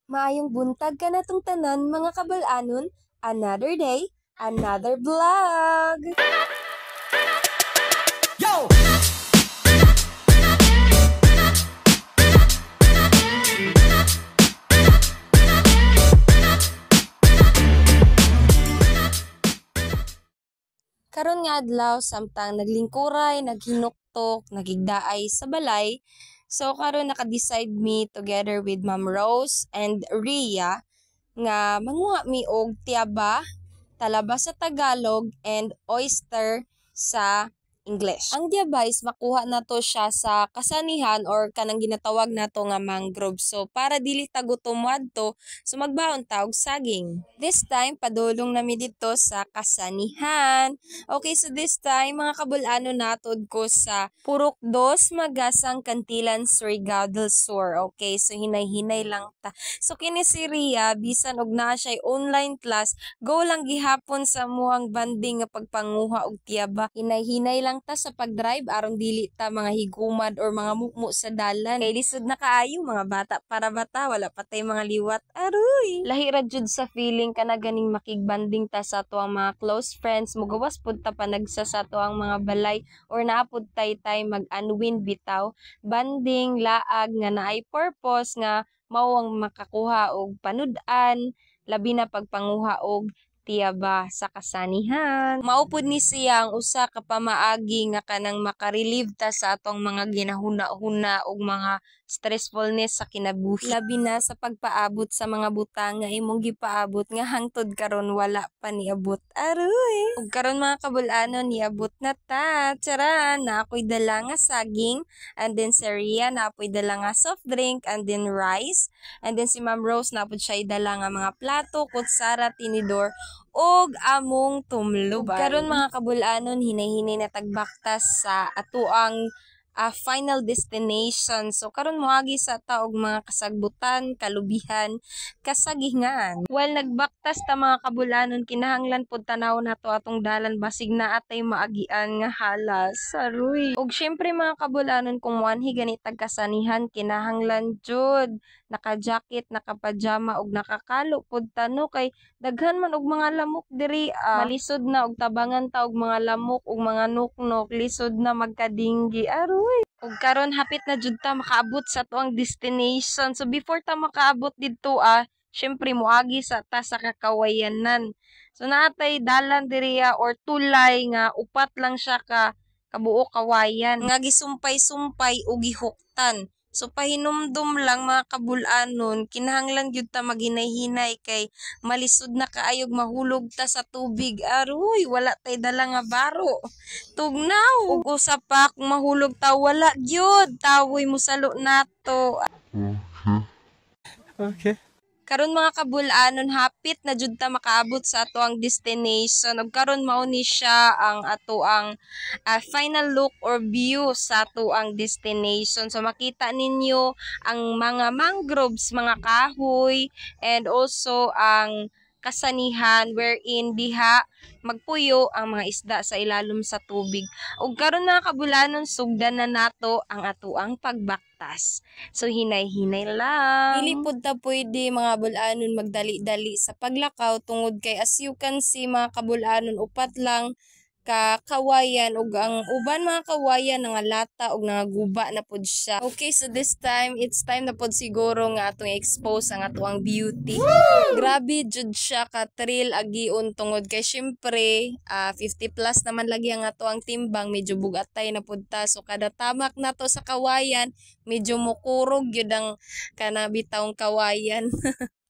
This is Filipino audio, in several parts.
Maayong buntag ka na tong tanan mga kabal-anon, another day, another vlog! Yo! Karon nga adlaw samtang naglingkuray, naghinuktok, nagigdaay sa balay. So karon naka-decide me together with Ma'am Rose and Rhea nga manguha mi og tiyaba, talaba sa Tagalog and oyster sa English. Ang tiyaba is makuha nato siya sa kasanihan or kanang ginatawag nato nga mangrove. So para dili tagutom adto, so magbaon ta og saging. This time padulong nami dito sa kasanihan. Okay, so this time mga kabul-ano natod ko sa Purok 2 Magasang Kantilan Surigao del Sur. Okay, so hinay-hinay lang ta. So kini si Rhea bisan og naa siya online class, go lang gihapon sa muhang banding nga pagpanguha og tiyaba. Hinay-hinay lang ta sa pagdrive aron dili ta mga higumad or mga mukmo sa dalan. Kay lisod na kaayo mga bata para bata, wala pa tay mga liwat. Aroy! Lahi ra jud sa feeling kana ganing makigbanding ta sa tuang mga close friends, mugawas pud ta panagsa sa tuang mga balay or naapod tay mag-unwind bitaw. Banding laag nga naay purpose nga mao ang makakuha og panud-an, labi na pagpanguha og tiyaba sa kasanihan. Maupod ni siya ang usa ka pamaagi nga kanang makarelieve ta sa atong mga ginahuna-huna ug mga stressfulness sa kinabuhi. Labi na sa pagpaabot sa mga butang nga imong gipaabot nga hangtod karon wala pa niabot. Aroy! Ug karon mga kabul-anon niabot na ta. Tsaran, na ako'y dala nga saging, and then si Rhea na ako'y dala nga soft drink, and then rice, and then si Ma'am Rose na apod siya dala nga mga plato, kutsara, tinidor, og among tumluban. Karon mga kabul-anon hinay-hinay na tagbaktas sa atuang final destination. So karon moagi sa taog mga kasagbutan, kalubihan, kasagingan. While nagbaktas ta mga kabul-anon, kinahanglan pud tanaw nato atong dalan basig na atay maagian nga halas. Saruy. Og syempre mga kabul-anon kung moanhi gani tagkasanihan, kinahanglan jud naka-jacket, naka-pajama og nakakalo pud tano kay daghan man og mga lamok diri. Malisod na og tabangan ta og mga lamok og mga nuknok, lisod na magkadinggi. Aroy. Ug karon hapit na jud ta makaabot sa tuang destination. So before ta makaabot didto syempre moagi sa ta sa kakawayanan. So naatay dalan diri or tulay nga upat lang siya ka kabuo kawayan nga gisumpay-sumpay ug gihuktan. So pahinumdum lang mga kabul-anon, kinahanglan gyud ta maghinay-hinay kay malisod na kaayog mahulog ta sa tubig. Aroy, wala tay dala nga baro. Tugnaw. Ug usa pa kung mahulog ta wala gyud tawoy musalo nato. Okay. Karon mga kabul-anon hapit na jud ta makaabot sa atoang destination. Ug karon mao ni siya ang atoang final look or view sa atoang destination. So makita ninyo ang mga mangroves, mga kahoy, and also ang kasanihan wherein diha magpuyo ang mga isda sa ilalom sa tubig. Ug karon mga kabul-anon sugdan na nato ang atoang pagbaktas. So hinay-hinay lang. Dili pud ta pwede mga kabul-anon magdali-dali sa paglakaw tungod kay as you can see mga kabul-anon upat lang ka kawayan ug ang uban mga kawayan nga lata ug nga guba na pud siya. Okay, so this time it's time na pud siguro nga atong expose ang atuang beauty. Grabe jud siya ka thrill agiun tungod kay syempre 50 plus naman lagi ang atuang timbang, medyo bugatay na pud ta. So kada tamak nato sa kawayan medyo mukurog gyud ang kana bitawng kawayan.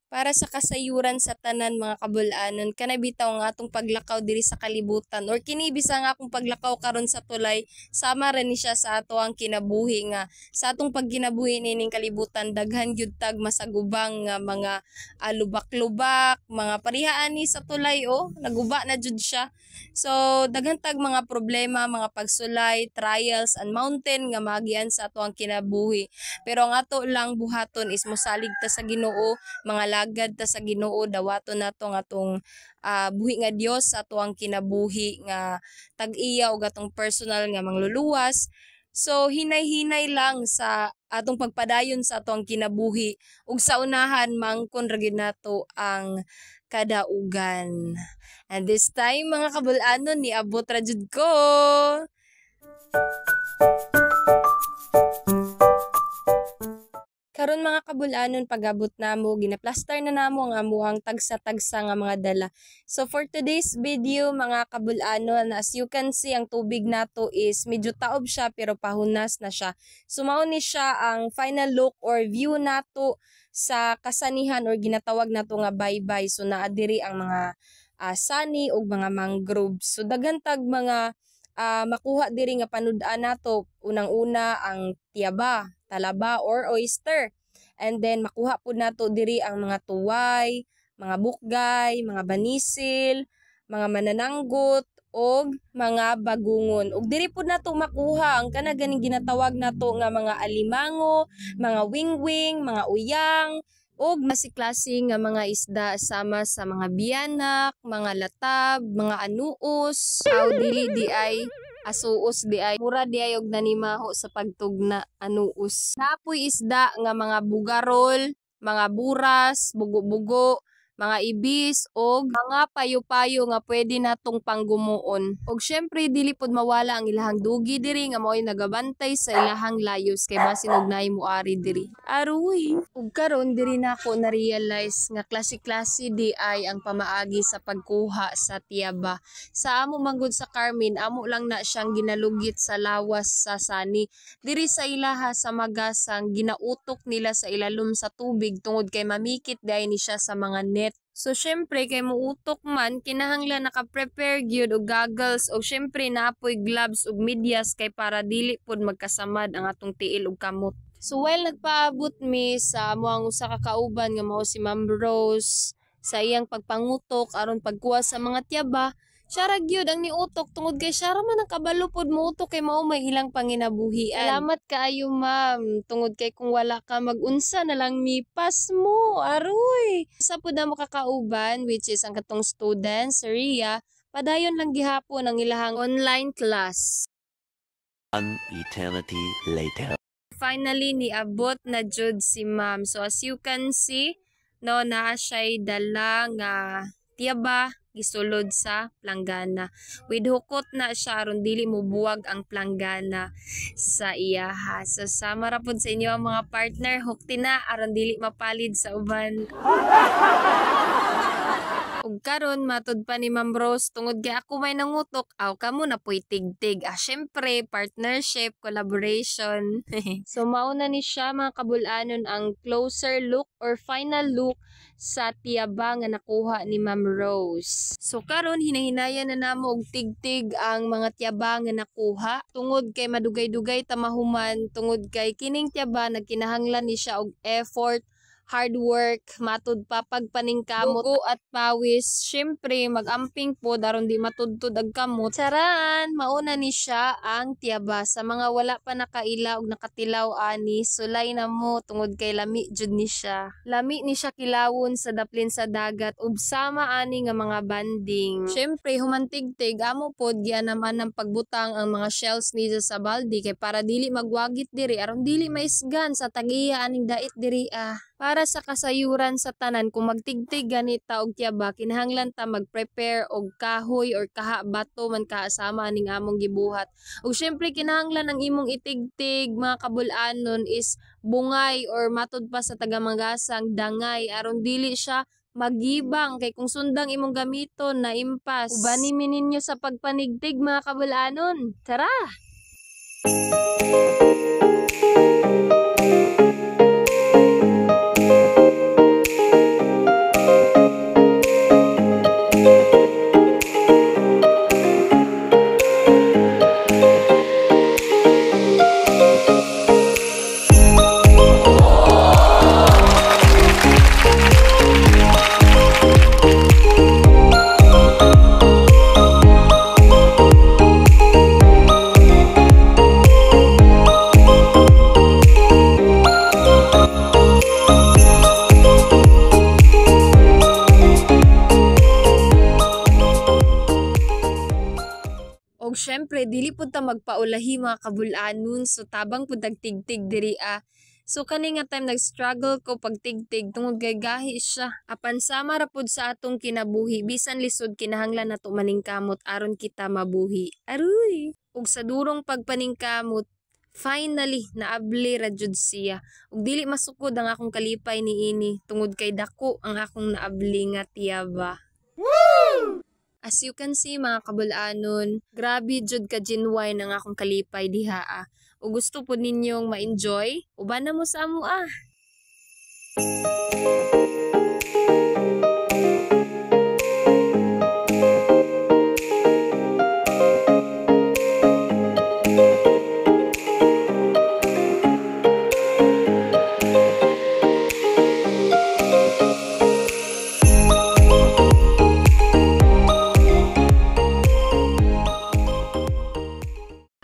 Para sa kasayuran sa tanan mga kabul-anon, kana bitaw nga atong paglakaw diri sa kalibutan or kini bisang akong paglakaw karon sa tulay, sama ra ni siya sa ato ang kinabuhi nga sa atong pagkinabuhi nining kalibutan daghan gyud tag masagubang nga mga lubak-lubak, mga parihaan ni sa tulay naguba na jud siya. So daghan tag mga problema, mga pagsulay, trials and mountain nga magian sa ato ang kinabuhi. Pero ang ato lang buhaton is mosalig ta sa Ginoo, mga lagad ta sa Ginoo, dawaton nato nga atong buhi nga Dios sa ato ang kinabuhi nga tag-iya og atong personal nga mangluluwas. So hinay-hinay lang sa atong pagpadayon sa atong kinabuhi ug sa unahan mangkon ra gyud nato ang kadaugan. And this time mga kabul-anon ni abot ra jud ko. Karon mga kabul-anon pagabot namo ginaplastar na namo ang amuhang tagsa-tagsa nga mga dala. So for today's video mga kabul-anon, as you can see ang tubig nato is medyo taob siya pero pahunas na siya. So mao ni siya ang final look or view nato sa kasanihan or ginatawag nato nga baybay. So naa diri ang mga sani ug mga mangroves. So daghan tag mga makuha diri nga panud-an nato. Unang-una ang tiyaba, talaba or oyster. And then makuha po nato diri ang mga tuway, mga bukgay, mga banisil, mga manananggot og mga bagungon. Ug diri po nato makuha ang kana ganing ginatawag nato nga mga alimango, mga wingwing, mga uyang ug klase nga mga isda sama sa mga biyanak, mga latab, mga anuos, aw dili di ay asuos di ay mura di ay og nanimaho sa pagtugna anuos. Napoy isda nga mga bugarol, mga buras, bugo-bugo, mga ibis og mga payo-payo nga pwede natong panggumuon. Og syempre dili pod mawala ang ilahang dugi diri nga mao'y nagabantay sa ilahang layos kay basin og naay moari diri. Aruy. Ug karon diri nako na realize nga klase-klase di ay ang pamaagi sa pagkuha sa tiyaba. Sa amo manggod sa Carmen, amo lang na siyang ginalugit sa lawas sa sani. Diri sa ilaha sa magasang ginautok nila sa ilalom sa tubig tungod kay mamikit di ay ni siya sa mga net. So syempre kay muutok man kinahanglan naka-prepare gyud og goggles og syempre naapoy gloves ug medyas kay para dili pod magkasamad ang atong tiil ug kamot. So while nagpaabot mi sa amuang usa ka kauban nga mao si Ma'am Rose sa iyang pagpangutok aron pagkuha sa mga tiyaba, siya ra gyud ang niutok tungod kay siya ra man ang kabalo pod muutok kay mao may ilang panginabuhian. Salamat kaayo ma'am tungod kay kung wala ka mag-unsa na lang mipas mo. Aroy. Sa pud mo kakauban which is ang katong student si Ria, padayon lang gihapon ang ilahang online class. An eternity later. Finally niabot na jud si ma'am. So as you can see, no naa siya'y dala nga tiyaba gisulod sa planggana. With hukot na siya aron dili mo buwag ang planggana sa iyaha. So sama ra pud sa inyo ang mga partner, hukti na aron dili mapalid sa uban. Ug karon matud pa ni Ma'am Rose tungod kay ako may nangutok, aw kamo na po'y tig-tig. Syempre partnership, collaboration. So mauna ni siya mga kabul-anon ang closer look or final look sa tiyaba nga nakuha ni Ma'am Rose. So karon hinahinayan na namo og tig-tig ang mga tiyaba nga nakuha tungod kay madugay-dugay tamahuman tungod kay kining tiyaba nagkinahanglan ni siya og effort, hard work, matud pa pagpaningkamot, dugo at pawis. Syempre magamping po daron di matudtod ang kamot. Charan, mauna ni siya ang tiyaba sa mga wala pa nakaila og nakatilaw ani. Sulay na mo tungod kay lami jud ni siya. Lami ni siya kilawon sa daplin sa dagat ug sama ani nga mga banding. Syempre humantig-tig amo pod giya naman ang pagbutang ang mga shells ni sa balde kay para dili magwagit diri aron dili maisgan sa tagiya aning dait diri Para sa kasayuran sa tanan kung magtigtig ganita og tiyaba kinahanglan ta mag-prepare og kahoy or kaha bato man kaasama ning among gibuhat. Ug syempre kinahanglan ang imong itigtig mga kabul-anon is bungay or matud pa sa tagamagasang dangay aron dili siya magibang kay kung sundang imong gamiton na impas. Ubani mi ninyo sa pagpanigtig mga kabul-anon. Tara! syempre dili pud ta magpaulahi mga kabul-anon, so tabang pud tagtigtig diri So kani nga time nag-struggle ko pagtigtig tungod kay gahi siya. Apan sama ra pud sa atong kinabuhi bisan lisod kinahanglan nato maningkamot aron kita mabuhi. Aruy. Ug sa durong pagpaningkamot, finally naabli ra jud siya. Ug dili masukod ang akong kalipay niini tungod kay dako ang akong naabli nga tiyaba. Woo! As you can see mga kabul-anon, grabe jud ka genuine ang akong kalipay diha. O gusto po ninyong ma-enjoy, uban na mo sa amo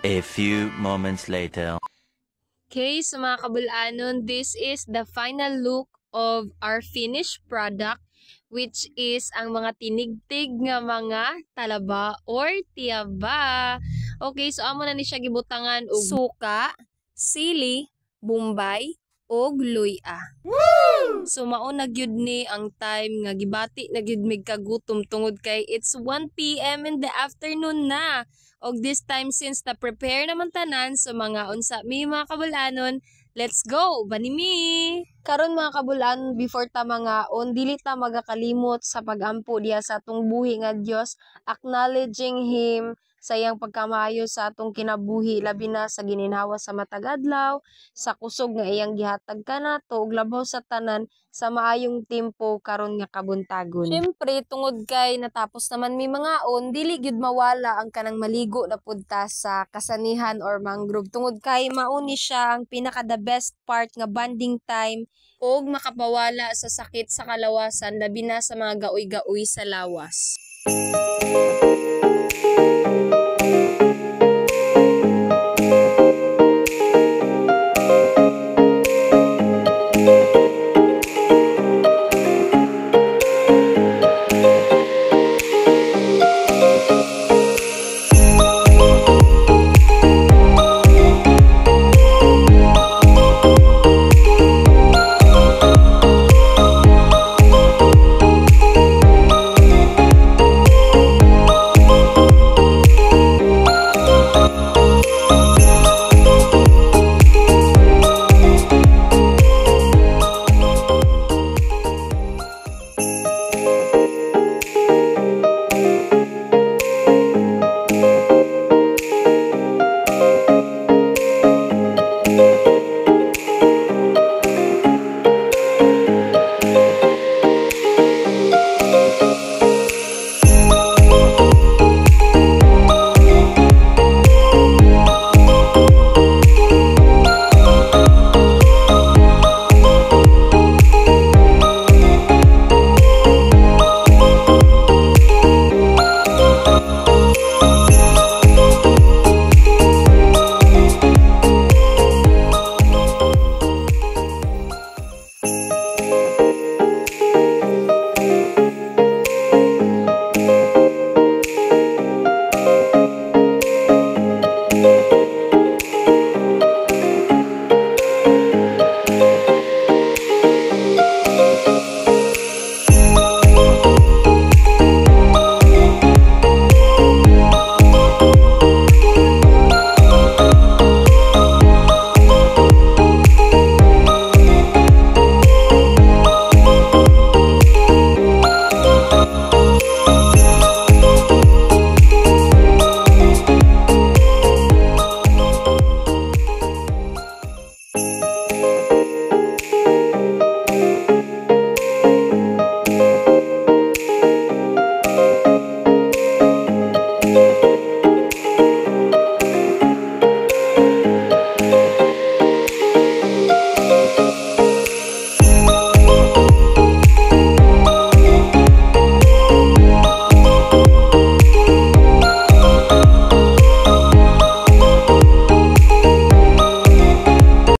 A few moments later. Okay, so mga kabul-anon, this is the final look of our finished product, which is ang mga tinigtig nga mga talaba or tiyaba. Okay, so amo na ni siya gibutangan og suka, sili, bombay, og luya. So mauna gyud ni ang time nga gibati na gyud mig kagutom tungod kay it's 1 PM in the afternoon na. Og this time since na-prepare naman tanan sa mga unsa mi mga kabul-anon, let's go! Banimi! Karon mga kabul-anon, before ta mga dili ta magakalimot sa pagampo diya sa atong buhi nga Dios, acknowledging Him sa iyang pagkamayo sa atong kinabuhi, labi na sa gininhawa sa matag adlaw, sa kusog nga iyang gihatag kanato ug labaw sa tanan sa maayong tempo karon nga kabuntagon. Syempre tungod kay natapos naman mi mga dili gyud mawala ang kanang maligo na pudta sa kasanihan or mangrove tungod kay mauni siya ang pinaka the best part nga bonding time ug makapawala sa sakit sa kalawasan labi na sa mga gaoy-gaoy sa lawas.